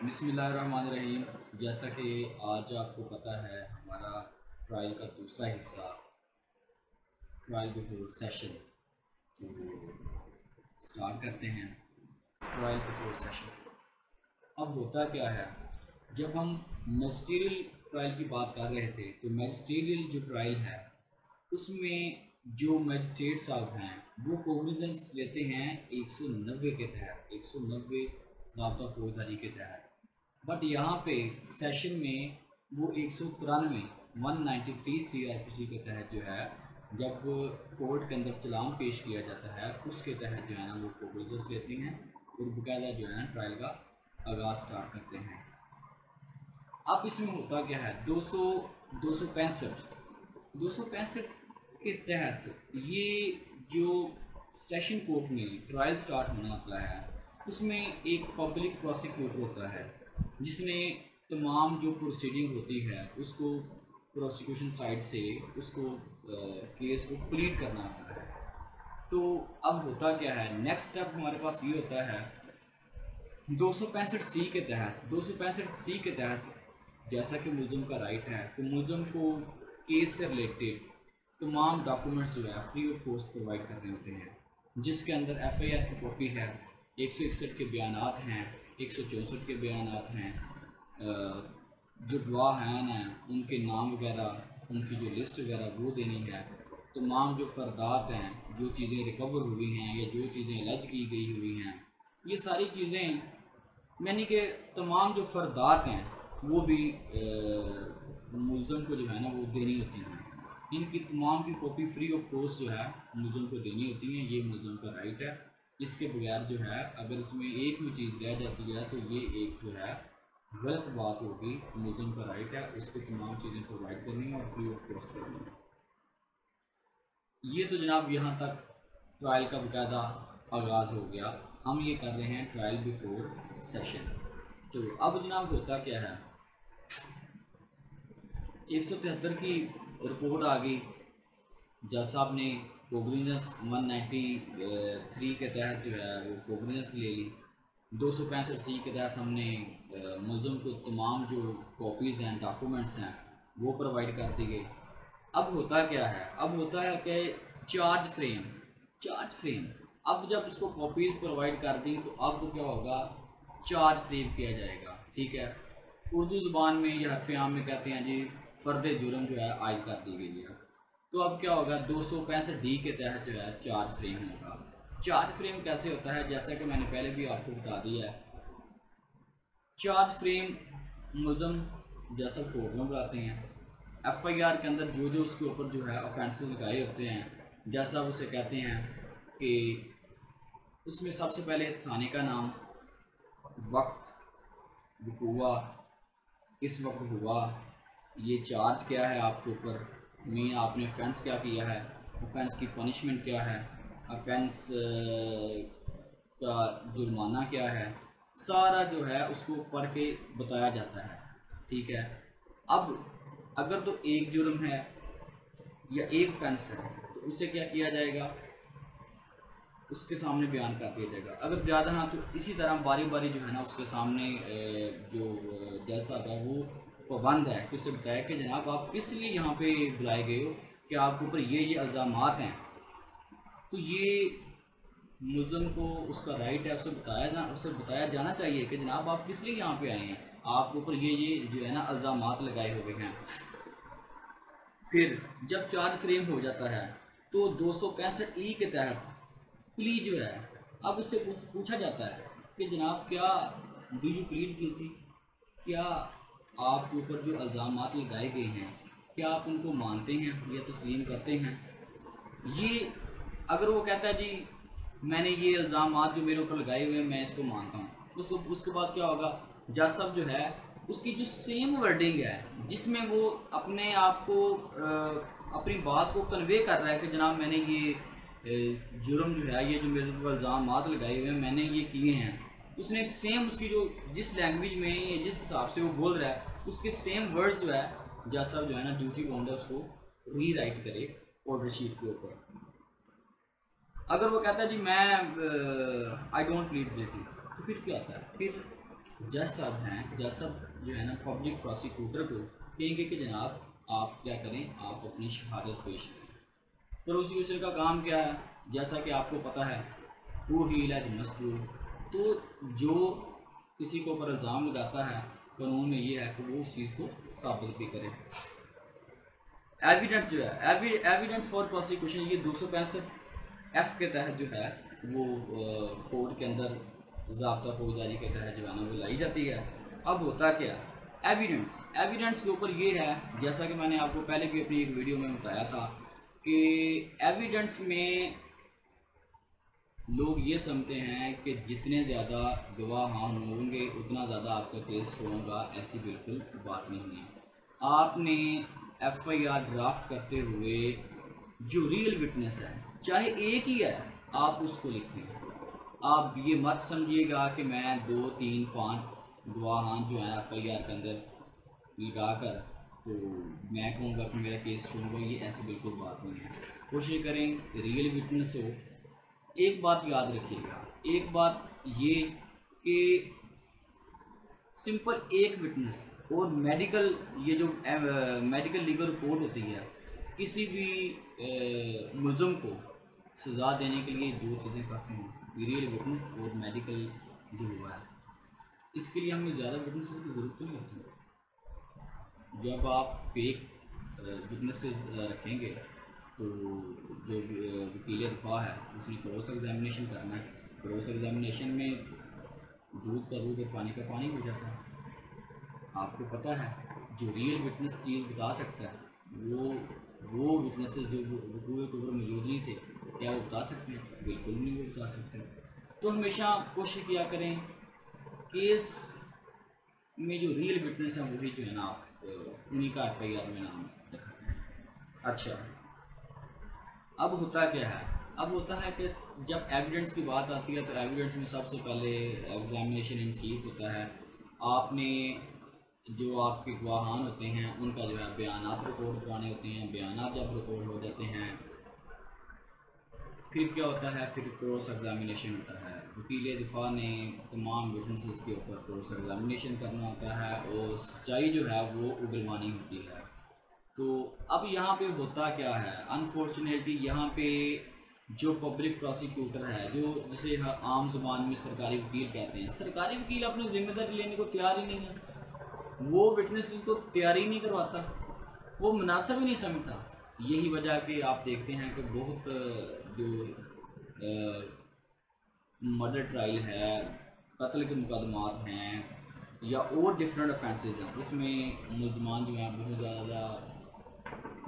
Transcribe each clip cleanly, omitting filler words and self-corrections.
बिस्मिल्लाहिर्रहमानिर्रहीम। जैसा कि आज आपको पता है, हमारा ट्रायल का दूसरा हिस्सा ट्रायल बिफोर सेशन, तो स्टार्ट करते हैं। ट्रायल बिफोर सेशन अब होता क्या है, जब हम मैजिस्ट्रियल ट्रायल की बात कर रहे थे तो मैजिस्ट्रियल जो ट्रायल है उसमें जो मैजिस्ट्रेट साहब हैं वो कोग्निजेंस लेते हैं 190 के तहत, 190 ज़ाब्ता फौजदारी के तहत। बट यहाँ पे सेशन में वो 193 CRPC के तहत जो है, जब कोर्ट के अंदर चलान पेश किया जाता है उसके तहत जो है ना वो कोग्निजेंस लेते हैं और बाकायदा जो है ट्रायल का आगाज़ स्टार्ट करते हैं। अब इसमें होता क्या है, 265 के तहत ये जो सेशन कोर्ट में ट्रायल स्टार्ट होना होता है उसमें एक पब्लिक प्रोसिक्यूटर होता है जिसमें तमाम जो प्रोसीडिंग होती है उसको प्रोसिक्यूशन साइड से उसको केस को प्लीड करना होता है। तो अब होता क्या है, नेक्स्ट स्टेप हमारे पास ये होता है 265C के तहत। 265C के तहत जैसा कि मुलज़िम का राइट है तो मुलज़िम को केस से रिलेटेड तमाम डॉक्यूमेंट्स जो है फ्री ऑफ कॉस्ट प्रोवाइड करने होते हैं, जिसके अंदर FIR की कॉपी है, 161 के बयानात हैं, 164 के बयानात हैं, जो गवाह हैं उनके नाम वगैरह, उनकी जो लिस्ट वगैरह वो देनी है, तमाम जो फरदात हैं, जो चीज़ें रिकवर हुई हैं या जो चीज़ें अलज की गई हुई हैं, ये सारी चीज़ें यानी कि तमाम जो फरदात हैं वो भी मुलज़म को जो है ना वो देनी होती हैं। इनकी तमाम की कॉपी फ्री ऑफ कॉस्ट जो है मुलज़म को देनी होती हैं। ये मुलज़म का राइट है। इसके बगैर जो है अगर इसमें एक भी चीज़ रह जाती है तो ये एक जो है गलत बात होगी। मुलज़म का राइट है, उसको तमाम चीज़ें प्रोवाइड करनी है और फ्री ऑफ कॉस्ट करनी है। ये तो जनाब यहाँ तक ट्रायल का बाकायदा आगाज़ हो गया। हम ये कर रहे हैं ट्रायल बिफोर सेशन। तो अब जनाब होता क्या है, 173 की रिपोर्ट आ गई। जज साहब ने कोग्निजेंस 193 के तहत जो है वो कोग्निजेंस ले ली। 265C के तहत हमने मुलज़म को तमाम जो कॉपीज़ हैं, डॉक्यूमेंट्स हैं वो प्रोवाइड कर दी गई। अब होता क्या है, अब होता है कि चार्ज फ्रेम अब जब उसको कॉपीज़ प्रोवाइड कर दी तो अब क्या होगा, चार्ज फ्रेम किया जाएगा। ठीक है, उर्दू ज़ुबान में या हरफ आम में कहते हैं जी फ़र्द जुर्म जो है आयद कर दी गई है। तो अब क्या होगा, 265D के तहत जो है चार्ज फ्रेम होगा। चार्ज फ्रेम कैसे होता है, जैसा कि मैंने पहले भी आपको बता दिया है। चार्ज फ्रेम मुलज़म जैसा कोर्ट में बुलाते हैं, FIR के अंदर जो उसके ऊपर जो है ऑफेंसेस लगाए होते हैं, जैसा उसे कहते हैं कि उसमें सबसे पहले थाने का नाम, वक्त, वक़ूआ, किस वक्त हुआ, ये चार्ज क्या है आपके ऊपर, में आपने ऑफेंस क्या किया है, ऑफेंस की पनिशमेंट क्या है, ऑफेंस का जुर्माना क्या है, सारा जो है उसको पढ़ के बताया जाता है। ठीक है, अब अगर तो एक जुर्म है या एक ऑफेंस है तो उसे क्या किया जाएगा, उसके सामने बयान कर दिया जाएगा। अगर ज़्यादा हाँ तो इसी तरह बारी बारी जो है ना उसके सामने जो जैसा था वो पाबंद है कि उसे बताया कि जनाब आप किस लिए यहाँ पे बुलाए गए हो, कि आपके ऊपर ये इल्ज़ामात हैं। तो ये मुलज़म को उसका राइट है, उसे बताया जाना चाहिए कि जनाब आप किस लिए यहाँ पे आए हैं, आपके ऊपर ये जो है ना इल्ज़ामात लगाए हुए हैं। फिर जब चार्ज फ्रेम हो जाता है तो 265E के तहत प्ली जो है, अब उससे पूछा जाता है कि जनाब क्या डू यू प्लीड गिल्टी, क्या आपके ऊपर जो इल्ज़ामात लगाए गए हैं क्या आप उनको मानते हैं या तस्लीम करते हैं। ये अगर वो कहता है जी मैंने ये इल्ज़ामात जो मेरे ऊपर लगाए हुए हैं मैं इसको मानता हूँ, उसके बाद क्या होगा, जज साहब जो है उसकी जो सेम वर्डिंग है जिसमें वो अपने आप को अपनी बात को कन्वे कर रहा है कि जनाब मैंने ये जुर्म जो है, ये जो मेरे ऊपर इल्ज़ामात लगाए हुए हैं मैंने ये किए हैं, उसने सेम उसकी जो जिस लैंग्वेज में या जिस हिसाब से वो बोल रहा है उसके सेम वर्ड्स जो है जज साहब जो है ना ड्यूटी बाउंड है उसको रीराइट करे ऑर्डर शीट के ऊपर। अगर वो कहता है जी मैं आई डोंट प्लीड गिल्टी तो फिर क्या आता है, फिर जज साहब हैं, जज साहब जो है ना पब्लिक प्रोसिक्यूटर को कहेंगे कि जनाब आप क्या करें, आप अपनी शहादत पेश करें। प्रोसिक्यूशन का काम क्या है, जैसा कि आपको पता है, टू हील एज मसदूर। तो जो किसी के ऊपर इल्ज़ाम लगाता है कानून में ये है कि वो उस चीज़ को साबित भी करे। एविडेंस जो है, एविडेंस फॉर प्रोसिक्यूशन, ये 265F के तहत जो है वो कोर्ट के अंदर ज़ाब्ता फौजदारी के तहत जो है ना वो लाई जाती है। अब होता क्या, एविडेंस के ऊपर ये है, जैसा कि मैंने आपको पहले भी अपनी एक वीडियो में बताया था कि एविडेंस में लोग ये समझते हैं कि जितने ज़्यादा गवाह होंगे उतना ज़्यादा आपका केस होगा। ऐसी बिल्कुल बात नहीं है। आपने FIR ड्राफ्ट करते हुए जो रियल विटनेस है, चाहे एक ही है, आप उसको लिखें। आप ये मत समझिएगा कि मैं 2, 3, 5 गवाह जो हैं FIR के अंदर लगा कर तो मैं कहूँगा कि मेरा केस होगा। ये ऐसी बिल्कुल बात नहीं है। कोशिश करें रियल विटनेस हो। एक बात याद रखिएगा, एक बात ये कि सिंपल एक विटनेस और मेडिकल, ये जो मेडिकल लीगल रिपोर्ट होती है, किसी भी मुलज़म को सज़ा देने के लिए 2 चीज़ें काफ़ी हैं, रियल विटनेस और मेडिकल जो हुआ है। इसके लिए हमें ज़्यादा विटनेसेस की ज़रूरत नहीं होती। जब आप फेक विटनेसेस रखेंगे तो जो वकील दिफा है उसने क्रॉस एग्जामिनेशन करना है। क्रॉस एग्जामिनेशन में दूध का दूध और पानी का पानी हो जाता है। आपको पता है जो रियल विटनेस चीज़ बता सकता है वो विटनेसेस जो वकूए के ऊपर मौजूद नहीं थे, क्या वो बता सकते हैं? बिल्कुल नहीं वो बता सकते। तो हमेशा कोशिश किया करें केस में जो रियल विटनेस है वही जो है ना आप उन्हीं का FIR में नाम रखें। अच्छा, अब होता क्या है, अब होता है कि जब एविडेंस की बात आती है तो एविडेंस में सबसे पहले एग्जामिनेशन इन चीफ होता है। आपने जो आपके गवाहान होते हैं उनका जो है बयानात रिकॉर्ड कराने होते हैं। बयानात जब रिकॉर्ड हो जाते हैं फिर क्या होता है, फिर क्रॉस एग्जामिनेशन होता है। वकील दिफा ने तमाम विटनेसेस के ऊपर क्रॉस एग्जामिनेशन करना होता है और सच्चाई जो है वो उगलवानी होती है। तो अब यहाँ पे होता क्या है, अनफॉर्चुनेटली यहाँ पे जो पब्लिक प्रोसिक्यूटर है, जो जिसे आम जुबान में सरकारी वकील कहते हैं, सरकारी वकील अपनी जिम्मेदारी लेने को तैयार ही नहीं है। वो विटनेसेस को तैयारी नहीं करवाता, वो मुनासिब ही नहीं समझता। यही वजह कि आप देखते हैं कि बहुत जो मर्डर ट्रायल है, कत्ल के मुकदमात हैं या और डिफरेंट ऑफेंसेस हैं, उसमें मुलजमान जो हैं बहुत ज़्यादा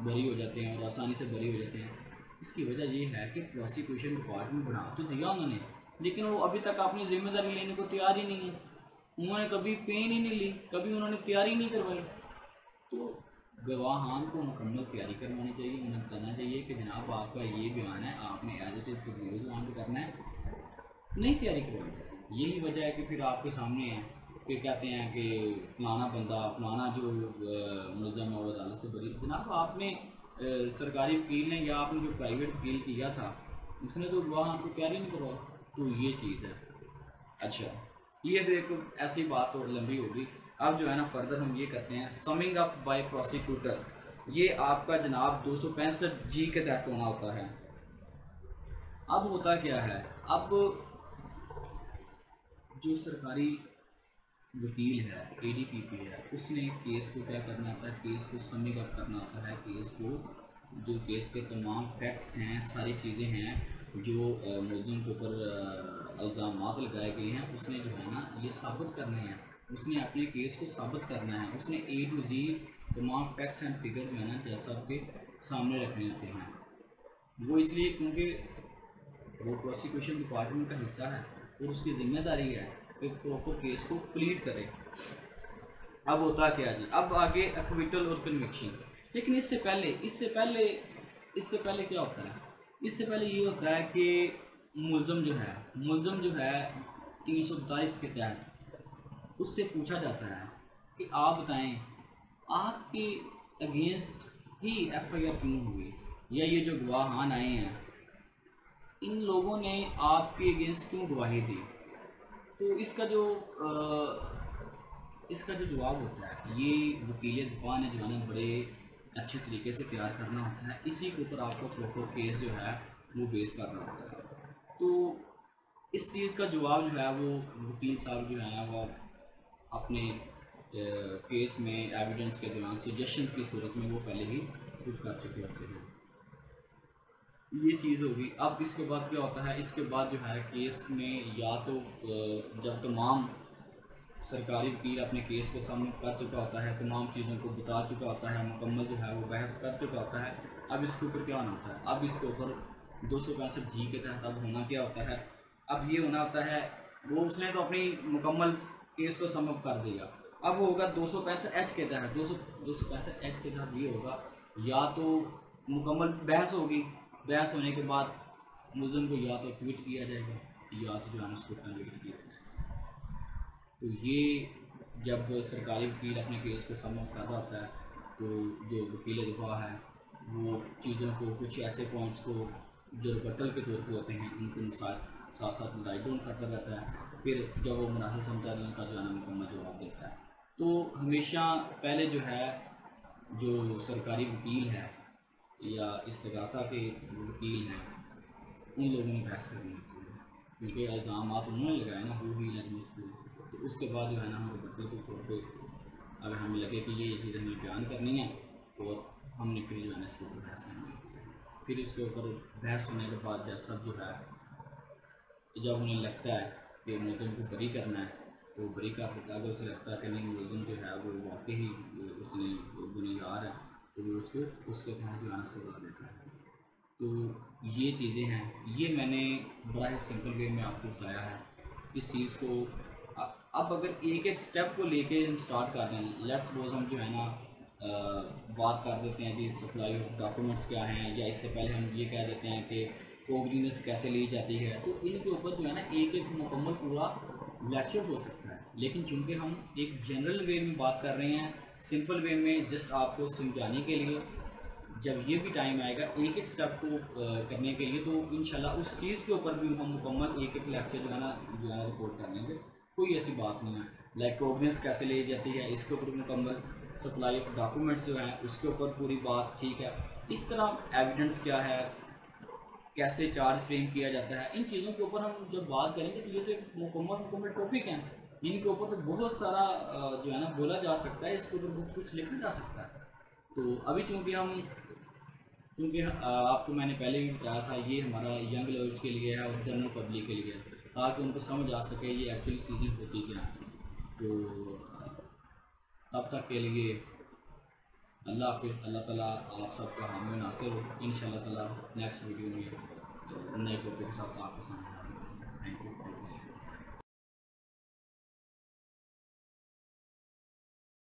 बरी हो जाते हैं और आसानी से बरी हो जाते हैं। इसकी वजह ये है कि प्रोसिक्यूशन डिपार्टमेंट बना तो दिया उन्होंने, लेकिन वो अभी तक अपनी जिम्मेदारी लेने को तैयार ही नहीं है। उन्होंने कभी पेन ही नहीं ली, कभी उन्होंने तैयारी नहीं करवाई। तो गवाहान को मुकम्मल तैयारी करवानी चाहिए। उन्हें बताना चाहिए कि जनाब आपका ये बयान है, आपने as it is news on करना है, नहीं तैयारी करवानी। यही वजह है कि फिर आपके सामने है, फिर कहते हैं कि फलाना बंदा, फलाना जो मुलज़म है वो अदालत से बरी। जनाब आपने सरकारी वकील ने या आपने जो प्राइवेट वकील किया था उसने तो गवाहान को तैयारी नहीं करवाई। तो ये चीज़ है। अच्छा, ये तो एक ऐसी बात और लंबी होगी। अब जो है ना फर्दर हम ये करते हैं समिंग अप बाय प्रोसिक्यूटर। ये आपका जनाब 265G के तहत होना होता है। अब होता क्या है, अब जो सरकारी वकील है, ADPP है, उसने केस को क्या करना होता है, केस को समिंग अप करना होता है। केस को, जो केस के तमाम फैक्ट्स हैं, सारी चीज़ें हैं जो मुलज़िम के ऊपर इल्ज़ामात लगाए गए हैं, उसने जो है ना ये साबित करने हैं। उसने अपने केस को साबित करना है। उसने A to Z तमाम फैक्ट्स एंड फिगर जो है ना जैसा आपके सामने रखने होते हैं। वो इसलिए क्योंकि वो प्रोसिक्यूशन डिपार्टमेंट का हिस्सा है और उसकी जिम्मेदारी है कि प्रॉपर केस को प्लीड करे। अब होता क्या जी, अब आगे एक्विटल और कन्विक्शन। लेकिन इससे पहले क्या होता है, इससे पहले ये होता है कि मुलज़म जो है 342 के तहत उससे पूछा जाता है कि आप बताएं आपके अगेंस्ट ही FIR क्यों हुई, या ये जो गवाहान आए हैं इन लोगों ने आपके अगेंस्ट क्यों गवाही दी। तो इसका जो इसका जो जवाब होता है ये वकील दिफा ने जो है ना बड़े अच्छे तरीके से तैयार करना होता है। इसी के ऊपर आपको प्रॉपर केस जो है वो बेस करना होता है। तो इस चीज़ का जवाब जो है वो वकील साहब जो है वो अपने केस में एविडेंस के दौरान सजेशंस की सूरत में वो पहले ही पुट कर चुके होते हैं। ये चीज़ होगी। अब इसके बाद क्या होता है, इसके बाद जो है केस में या तो जब तमाम सरकारी वकील अपने केस को सबमिट कर चुका होता है, तमाम चीज़ों को बता चुका होता है, मुकम्मल जो है वो बहस कर चुका होता है, अब इसके ऊपर क्या होना होता है, अब इसके ऊपर 265 जी के तहत अब होना क्या होता है, अब ये होना होता है वो उसने तो अपनी मुकम्मल केस को सबमिट कर दिया, अब वो होगा 265 एच के तहत 265 एच के तहत ये होगा या तो मुकम्मल बहस होगी, बहस होने के बाद मुलज़िम को या तो एक्विट किया जाएगा या तो जो है उसको कन्विक्ट किया जाएगा। तो ये जब सरकारी वकील अपने केस को सबमिट कर रहा होता है तो जो वकील दिफा है वो चीज़ों को कुछ ऐसे पॉइंट्स को जो रिबटल के तौर पे होते हैं उनको साथ साथ राइट डाउन करता रहता है, फिर जब वो मुनासिब समझता है उनका जो है मुकम्मल जवाब देता है। तो हमेशा पहले जो है जो सरकारी वकील है या इस्तिगासा के वकील हैं उन लोगों ने बहस करनी होती है क्योंकि इल्ज़ाम उन्होंने लगाए ना वो भी लगे, तो उसके बाद जो है ना हम रिबटल के तौर पे अगर हमें लगे कि ये चीज़ हमें बयान करनी है और हमने फिर जो है ना इसके ऊपर बहस करनी है। फिर उसके ऊपर बहस होने के बाद जैसा जो है जब उन्हें लगता है कि मुलज़िम को बरी करना है तो बरी कर देता है। अगर उसे लगता है कि नहीं मुलज़िम जो है वो वाकई ही उसने गुनहगार है तो वो उसको उसके तहत जो है सज़ा देता है। तो ये चीज़ें हैं, ये मैंने बड़ा ही सिंपल वे में आपको बताया है। इस चीज़ को अब अगर एक एक स्टेप को लेके हम स्टार्ट कर रहे हैं, लेट्स सपोज हम जो है ना बात कर देते हैं कि सप्लाई ऑफ डॉक्यूमेंट्स क्या हैं, या इससे पहले हम ये कह देते हैं कि कोग्निजेंस कैसे ली जाती है, तो इनके ऊपर जो है ना एक एक मुकम्मल पूरा लेक्चर हो सकता है। लेकिन चूँकि हम एक जनरल वे में बात कर रहे हैं, सिंपल वे में जस्ट आपको समझाने के लिए, जब ये भी टाइम आएगा एक एक स्टेप को करने के लिए तो इंशाल्लाह उस चीज़ के ऊपर भी हम मुकम्मल एक एक लेक्चर जो है ना रिकॉर्ड कर लेंगे। कोई ऐसी बात नहीं है। लाइक कोग्निजेंस कैसे ली जाती है इसके ऊपर मुकम्मल, सप्लाई ऑफ डॉक्यूमेंट्स जो हैं उसके ऊपर पूरी बात, ठीक है। इस तरह एविडेंस क्या है, कैसे चार्ज फ्रेम किया जाता है, इन चीज़ों के ऊपर हम जब बात करेंगे तो ये तो एक मुकम्मल टॉपिक है। इनके ऊपर तो बहुत सारा जो है ना बोला जा सकता है, इसके ऊपर बहुत कुछ लिखा जा सकता है। तो अभी चूँकि आपको मैंने पहले भी बताया था ये हमारा यंग लॉयर्स के लिए है और जनरल पब्लिक के लिए है, ताकि उनको समझ आ सके ये एक्चुअली चीज़ें होती क्या हैं। तो तब तक के लिए अल्लाह हाफिज़। अल्लाह ताला आप सबका हामी नासिर हो। इंशाअल्लाह ताला नेक्स्ट वीडियो में नए टॉपिक के साथ आपके सामने। Thank you.